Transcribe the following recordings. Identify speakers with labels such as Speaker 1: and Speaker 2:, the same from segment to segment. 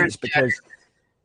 Speaker 1: heights because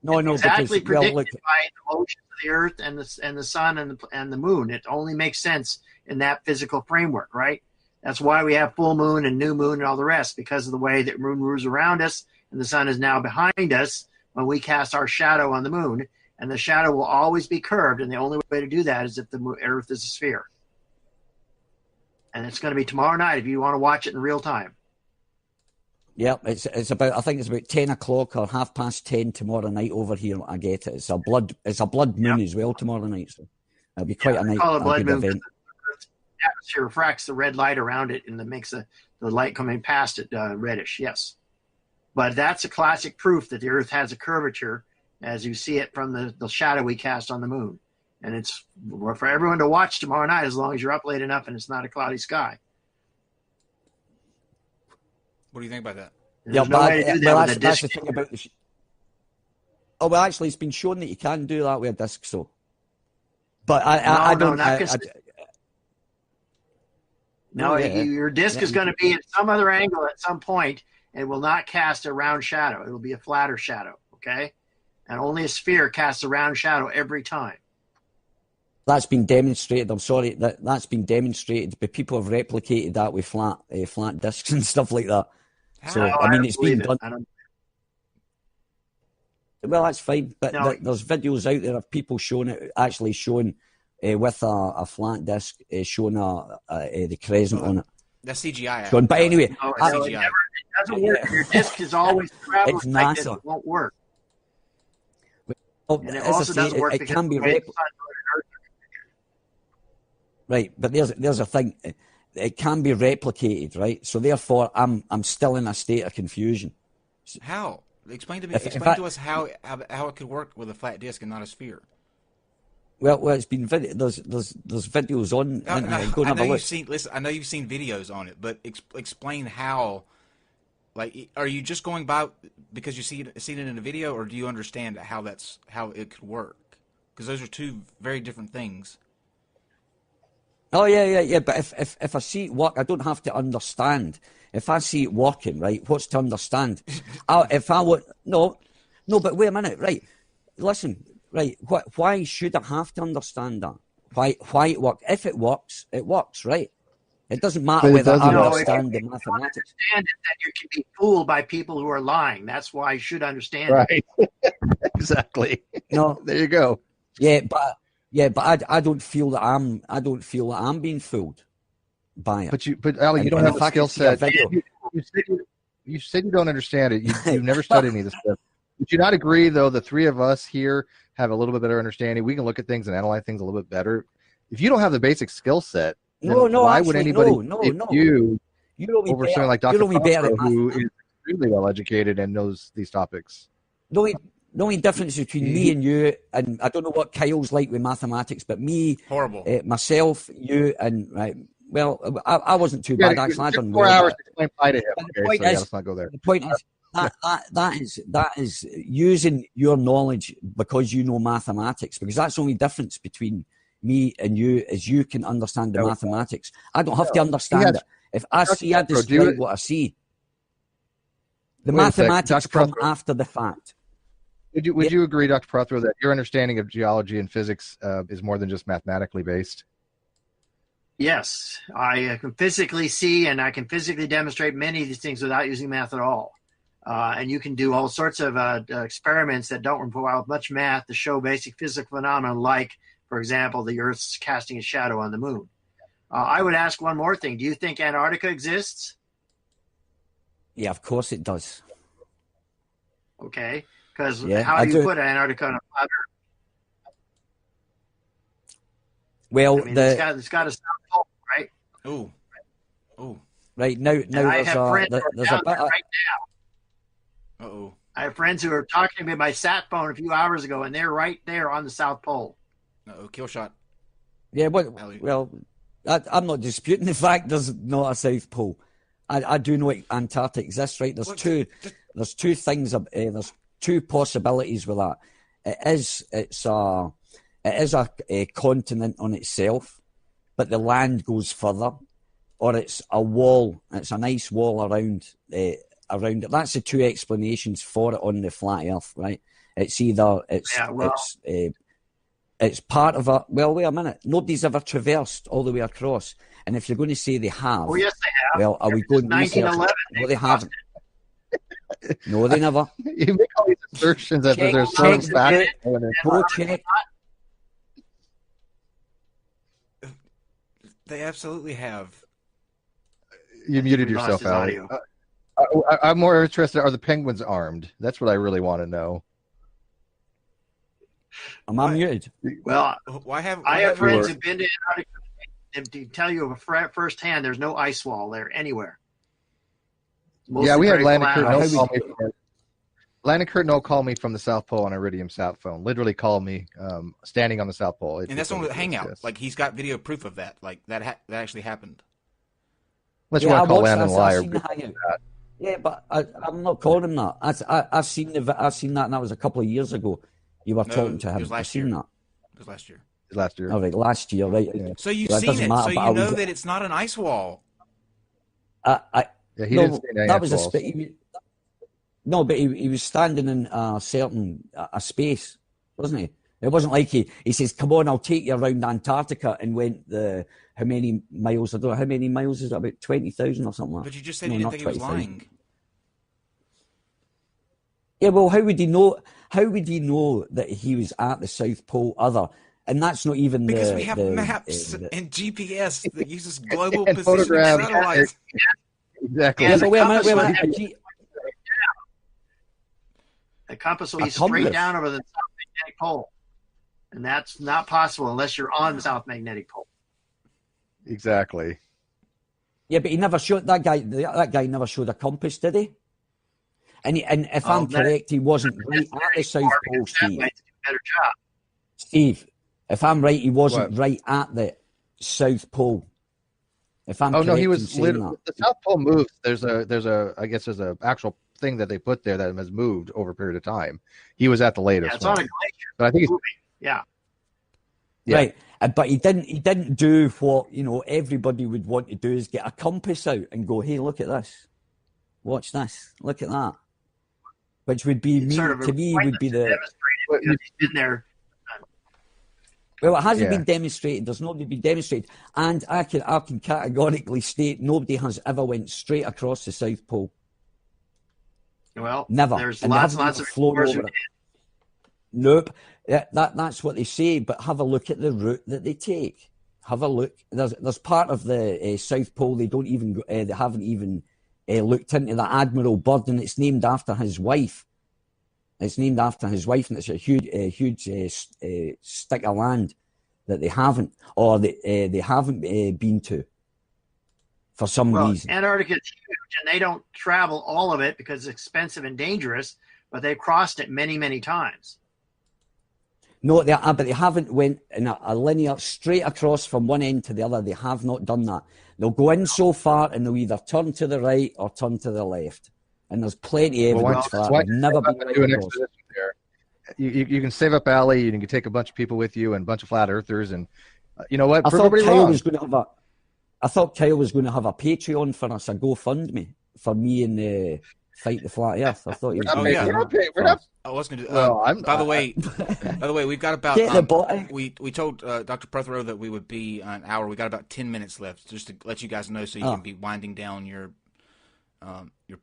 Speaker 2: exactly
Speaker 1: because well, look,
Speaker 2: predicted by the motions of the Earth and the Sun and the Moon. It only makes sense in that physical framework, right? That's why we have full moon and new moon and all the rest, because of the way that moon moves around us and the sun is now behind us when we cast our shadow on the moon, and the shadow will always be curved, and the only way to do that is if the Earth is a sphere. And it's going to be tomorrow night if you want to watch it in real time.
Speaker 1: Yeah, it's about, I think it's about 10 o'clock or 10:30 tomorrow night over here. I get it. It's a blood moon as well tomorrow night, so it'll be quite a good event.
Speaker 2: The atmosphere refracts the red light around it, and that makes the light coming past it reddish. Yes, but that's a classic proof that the Earth has a curvature, as you see it from the shadow we cast on the moon. And it's for everyone to watch tomorrow night, as long as you're up late enough and it's not a cloudy sky.
Speaker 3: What do you think about that?
Speaker 2: There's no way to do that with a disc.
Speaker 1: That's the thing about well, actually, it's been shown that you can do that with a disc. So, but I don't.
Speaker 2: Your disc is going to be at some other angle at some point, and will not cast a round shadow. It will be a flatter shadow. Okay, and only a sphere casts a round shadow every time.
Speaker 1: That's been demonstrated. I'm sorry, that's been demonstrated, but people have replicated that with flat discs and stuff like that. So I mean, it's been done. Well, that's fine, but there's videos out there of people showing with a flat disc, showing the crescent on it.
Speaker 3: That's CGI.
Speaker 1: But anyway,
Speaker 2: it doesn't work. Your disc is always traveling like this. It won't work.
Speaker 1: Well,
Speaker 2: and it also doesn't work
Speaker 1: it can be right, but there's a thing. It can be replicated, right? So therefore, I'm still in a state of confusion.
Speaker 3: How? Explain to us how it could work with a flat disc and not a sphere.
Speaker 1: Well, it's been there's videos on.
Speaker 3: I know you've seen videos on it, but explain how. Like, are you just going by because you seen it in a video, or do you understand how it could work? Because those are two very different things.
Speaker 1: Oh yeah. But if I see it work, I don't have to understand. If I see it working, right, what's to understand? No, but wait a minute, right? Listen, right? Why should I have to understand that? Why it works? If it works, it works, right? It doesn't matter whether I understand the mathematics.
Speaker 2: Understand it, that you can be fooled by people who are lying. That's why you should understand
Speaker 4: it. Right. Exactly.
Speaker 1: No,
Speaker 4: there you go.
Speaker 1: Yeah, but I don't feel that I'm being fooled by it.
Speaker 4: But Ali, you don't have the skill set. You said you don't understand it. You've never studied any of this stuff. Would you not agree, though? The three of us here have a little bit better understanding. We can look at things and analyze things a little bit better. If you don't have the basic skill set, why would anybody you over someone like Dr. Prothero, who is extremely well educated and knows these topics?
Speaker 1: The only difference between me and you, and I don't know what Kyle's like with mathematics, but me,
Speaker 3: horrible,
Speaker 1: myself, you, and right. Well, I wasn't too bad actually. I done
Speaker 4: 4 hours to explain pi to him.
Speaker 1: Let's
Speaker 4: not go there.
Speaker 1: The point is that is using your knowledge because you know mathematics, because that's the only difference between me and you is you can understand the mathematics. I don't have to understand it. If I describe what I see. The mathematics come after the fact.
Speaker 4: Would you agree, Dr. Prothero, that your understanding of geology and physics is more than just mathematically based?
Speaker 2: Yes, I can physically see and I can physically demonstrate many of these things without using math at all. And you can do all sorts of experiments that don't require much math to show basic physical phenomena, like, for example, the Earth's casting a shadow on the moon. I would ask one more thing. Do you think Antarctica exists?
Speaker 1: Yeah, of course it does.
Speaker 2: Okay, because how do you put Antarctica on a flat Earth?
Speaker 1: Well,
Speaker 2: I mean, it's got a South Pole, right?
Speaker 3: Oh.
Speaker 1: Right now
Speaker 2: I have friends who are down there right now.
Speaker 3: Uh-oh.
Speaker 2: I have friends who are talking to me by sat phone a few hours ago, and they're right there on the South Pole.
Speaker 3: Uh-oh, kill shot.
Speaker 1: Yeah, well, I'm not disputing the fact there's not a South Pole. I do know Antarctica exists, right? There's two things. There's two possibilities with that. It is a continent on itself, but the land goes further, or it's a wall. It's an ice wall around around it. That's the two explanations for it on the flat Earth, right? It's either it's part of a. Well, wait a minute. Nobody's ever traversed all the way across, and if you're going to say they have,
Speaker 2: oh yes, they have.
Speaker 1: well, are we going
Speaker 2: 1911?
Speaker 1: No, they haven't. No, they never.
Speaker 4: You make all these assertions that there's certain facts.
Speaker 1: Go check.
Speaker 3: They absolutely have.
Speaker 4: You muted
Speaker 2: We lost
Speaker 4: yourself,
Speaker 2: his
Speaker 4: Ali.
Speaker 2: audio.
Speaker 4: I'm more interested. Are the penguins armed? That's what I really want to know.
Speaker 1: Am I muted?
Speaker 2: Well,
Speaker 3: I have
Speaker 2: friends who've been to Antarctica and to tell you firsthand, there's no ice wall there anywhere.
Speaker 4: Yeah, we had Landon
Speaker 2: Landon
Speaker 4: Curtin call me from the South Pole on Iridium South phone. Literally called me standing on the South Pole.
Speaker 3: And that's on the Hangout. Like, he's got video proof of that. Like, that actually happened.
Speaker 4: Unless you want to call Landon a liar.
Speaker 1: Yeah, but I'm not calling him that. I've seen that, and that was a couple of years ago. You were talking to him. I've seen that.
Speaker 3: It was last year.
Speaker 4: Last year.
Speaker 1: All right, last year, right?
Speaker 4: Yeah.
Speaker 3: So you've seen it. So you know that it's not an ice wall.
Speaker 4: Yeah, he didn't say any
Speaker 1: that
Speaker 4: ice
Speaker 1: was
Speaker 4: walls.
Speaker 1: No, but he was standing in a certain space, wasn't he? It wasn't like he says, "Come on, I'll take you around Antarctica," and went how many miles? I don't know how many miles is it? About 20,000 or something like that.
Speaker 3: But you just said you didn't think he was
Speaker 1: 20,000.
Speaker 3: lying.
Speaker 1: Yeah, well, how would he know? How would he know that he was at the South Pole? And that's not even
Speaker 3: because we have maps and GPS that uses global
Speaker 4: and
Speaker 3: positioning
Speaker 4: photographs.
Speaker 3: satellites.
Speaker 4: Exactly.
Speaker 1: Yeah, but wait a minute.
Speaker 2: The compass will be straight down over the South Magnetic Pole. And that's not possible unless you're on the South Magnetic Pole.
Speaker 4: Exactly.
Speaker 1: Yeah, but he never showed that guy. That guy never showed a compass, did he? And if I'm correct, he wasn't right at the South Pole, Steve.
Speaker 2: Better job.
Speaker 1: Steve, if I'm right, he wasn't right at the South Pole. If I'm
Speaker 4: no, he
Speaker 1: correct
Speaker 4: was
Speaker 1: in saying
Speaker 4: literally, the South Pole moves. There's a actual thing that they put there that has moved over a period of time. He was at the latest.
Speaker 2: Yeah, it's
Speaker 4: one.
Speaker 2: on a glacier.
Speaker 4: But I think he's
Speaker 2: moving. Yeah.
Speaker 1: Right, but he didn't do what everybody would want to do, is get a compass out and go, "Hey, look at this, watch this, look at that," which would be would be the.
Speaker 2: He's been there.
Speaker 1: Well, it hasn't been demonstrated. There's nobody been demonstrated, and I can categorically state nobody has ever went straight across the South Pole.
Speaker 2: Well,
Speaker 1: never.
Speaker 2: There's
Speaker 1: and
Speaker 2: lots
Speaker 1: of
Speaker 2: of
Speaker 1: flown
Speaker 2: explorers
Speaker 1: over it. Nope. That's what they say. But have a look at the route that they take. Have a look. There's part of the South Pole they don't even go, they haven't even looked into. The Admiral Byrd, and it's named after his wife. It's named after his wife, and it's a huge stick of land that they haven't been to for some reason.
Speaker 2: Antarctica is huge, and they don't travel all of it because it's expensive and dangerous. But they've crossed it many, many times.
Speaker 1: No, but they haven't went in a linear straight across from one end to the other. They have not done that. They'll go in so far, and they'll either turn to the right or turn to the left. And there's plenty of evidence for that. I've never been right across.
Speaker 4: There. You can save up Ali. You can take a bunch of people with you and a bunch of flat earthers, and you know what?
Speaker 1: I thought Kyle was going to have a Patreon for us, a GoFundMe for me and Fight the Flat Earth. I thought he was.
Speaker 4: We're not.
Speaker 3: I was going to.
Speaker 4: By
Speaker 3: the way, we've got about. We told Dr. Prothero that we would be an hour. We got about 10 minutes left, just to let you guys know, so you can be winding down your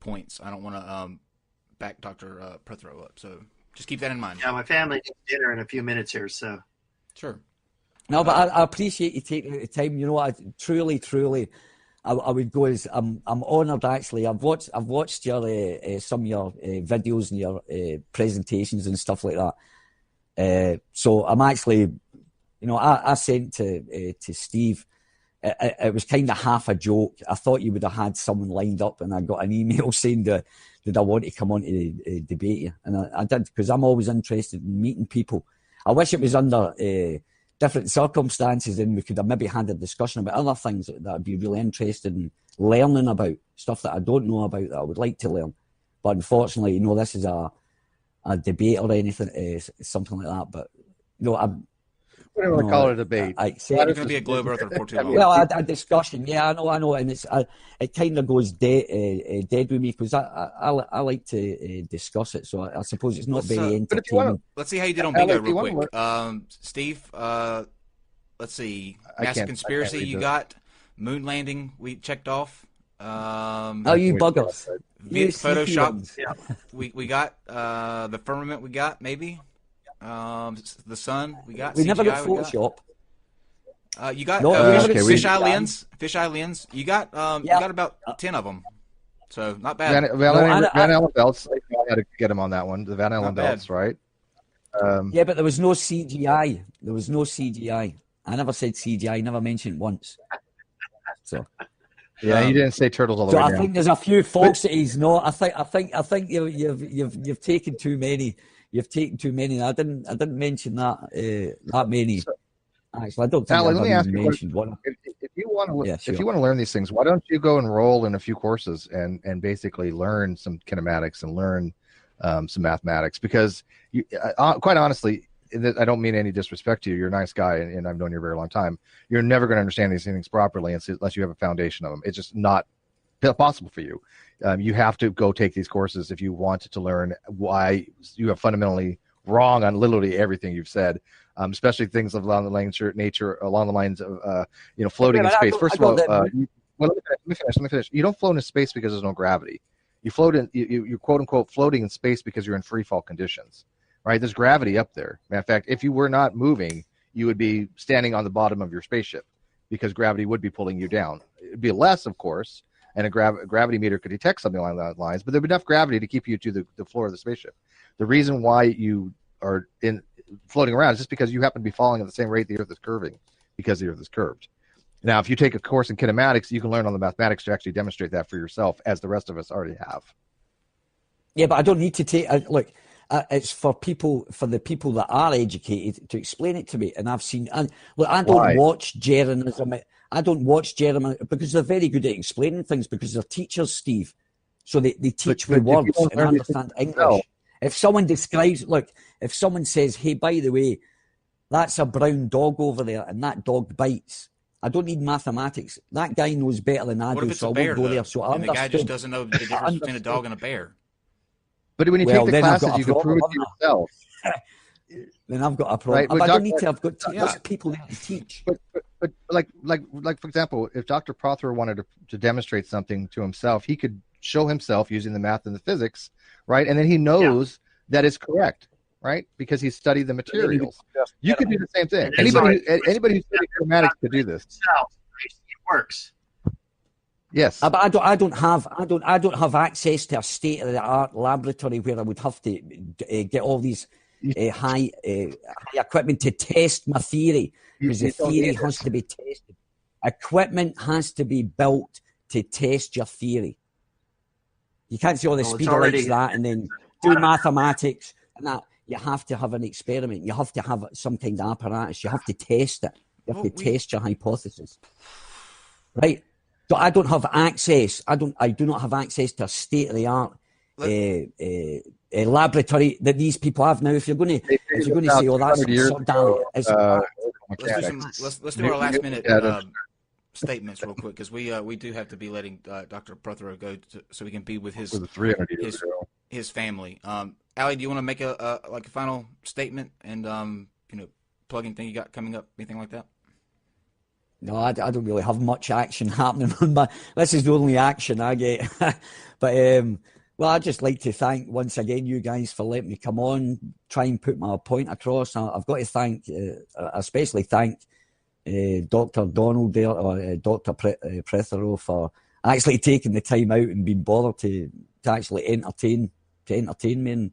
Speaker 3: points. I don't want to back Dr. Prothero up, so just keep that in mind.
Speaker 2: Yeah, my family needs dinner in a few minutes here, so.
Speaker 3: Sure.
Speaker 1: No, but I appreciate you taking the time. You know what? Truly, I would go as I'm honoured. Actually, I've watched your some of your videos and your presentations and stuff like that. So I'm actually, I sent to Steve. It was kind of half a joke. I thought you would have had someone lined up, and I got an email saying did I want to come on to debate you, and I did, because I'm always interested in meeting people. I wish it was under different circumstances, and we could have maybe had a discussion about other things that I'd be really interested in learning about, stuff that I don't know about that I would like to learn. But unfortunately, this is a debate or anything, something like that. But
Speaker 4: don't want to call it a debate.
Speaker 3: It's going to be a globe earther for too long.
Speaker 1: Well, a discussion. Yeah, I know, and it kind of goes dead with me because I like to discuss it. So I suppose it's not very entertaining.
Speaker 3: Let's see how you did on bingo real quick. Steve, let's see. Massive conspiracy, you got. Moon landing, we checked off.
Speaker 1: You buggers.
Speaker 3: Photoshop. Yeah. We got the firmament. We got maybe the sun. We got.
Speaker 1: We
Speaker 3: CGI,
Speaker 1: never got Photoshop.
Speaker 3: You got fisheye lens. Fisheye lens. You got you got about 10 of them. So not bad.
Speaker 4: Van Allen belts. I had to get him on that one. The Van Allen belts, right?
Speaker 1: Yeah, but there was no CGI. I never said CGI. I never mentioned it once. So.
Speaker 4: Yeah, he didn't say turtles all the way down.
Speaker 1: I think there's a few folks that he's not. I think you've taken too many. You've taken too many. I didn't mention that that many. Actually, I don't think
Speaker 4: let me ask you
Speaker 1: mentioned one.
Speaker 4: If you want to learn these things, why don't you go enroll in a few courses and basically learn some kinematics and learn some mathematics? Because quite honestly, I don't mean any disrespect to you. You're a nice guy, and I've known you a very long time. You're never going to understand these things properly unless you have a foundation of them. It's just not possible for you. You have to go take these courses if you want to learn why you are fundamentally wrong on literally everything you've said, especially things along the lines of floating in space. First of all, let me finish. You don't float in space because there's no gravity. You float in you quote unquote floating in space because you're in free fall conditions. Right, there's gravity up there. Matter of fact, if you were not moving, you would be standing on the bottom of your spaceship because gravity would be pulling you down. It'd be less, of course, and a gravity meter could detect something along those lines, but there'd be enough gravity to keep you to the floor of the spaceship. The reason why you are floating around is just because you happen to be falling at the same rate the Earth is curving, because the Earth is curved. Now, if you take a course in kinematics, you can learn on the mathematics to actually demonstrate that for yourself, as the rest of us already have.
Speaker 1: Yeah, but I don't need to take it's for the people that are educated to explain it to me. And I've seen, and look, I don't watch Jeranism. I don't watch Jeranism because they're very good at explaining things because they're teachers, Steve. So they teach with words and understand English. No. If someone if someone says, hey, by the way, that's a brown dog over there and that dog bites, I don't need mathematics. That guy knows better than I do, so I won't go there. So
Speaker 3: and the guy just doesn't know the difference between a dog and a bear.
Speaker 4: But when you take the classes, you can prove it to yourself.
Speaker 1: Then I've got a problem.
Speaker 4: Right,
Speaker 1: I don't need to. I've got people there to teach.
Speaker 4: But like for example, if Dr. Prothero wanted to demonstrate something to himself, he could show himself using the math and the physics, right? And then he knows that it's correct, right? Because he studied the materials. You could do the same thing. Anybody who studied kinematics could do this.
Speaker 2: It works.
Speaker 4: Yes,
Speaker 1: but I don't have access to a state of the art laboratory where I would have to get all these high equipment to test my theory, because the theory has to be tested. Equipment has to be built to test your theory. You can't say, the speed of that and then do mathematics and that. You have to have an experiment. You have to have some kind of apparatus. You have to test it. You have to test your hypothesis, right? So I don't have access. I do not have access to a state of the art laboratory that these people have now. If you're going to say, "Oh, that's absurd,"
Speaker 3: let's do our last minute statements real quick, because we do have to be letting Dr. Prothero go so we can be with his family. Allie, do you want to make a final statement and plug anything you got coming up, anything like that?
Speaker 1: No, I don't really have much action happening on my. This is the only action I get. But I'd just like to thank once again you guys for letting me come on, try and put my point across. I've got to especially thank Dr. Donald there, or Dr. Prothero, for actually taking the time out and being bothered to actually entertain me. And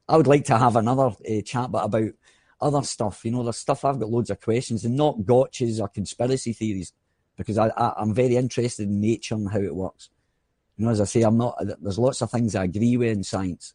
Speaker 1: I would like to have another chat about other stuff. There's stuff I've got loads of questions, and not gotchas or conspiracy theories, because I'm very interested in nature and how it works. As I say, there's lots of things I agree with in science.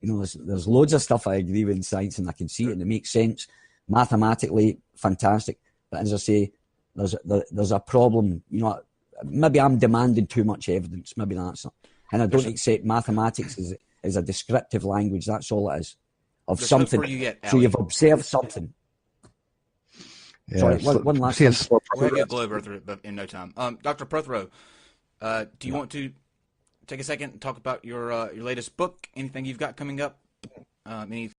Speaker 1: There's loads of stuff I agree with in science, and I can see it and it makes sense. Mathematically, fantastic. But as I say, there's a problem. Maybe I'm demanding too much evidence. Maybe that's it. And I don't accept mathematics as a descriptive language. That's all it is. Of something. So you've observed something. Sorry, one last thing.
Speaker 3: We'll get globe Earth in no time. Dr. Prothero, do you want to take a second and talk about your latest book? Anything you've got coming up? Any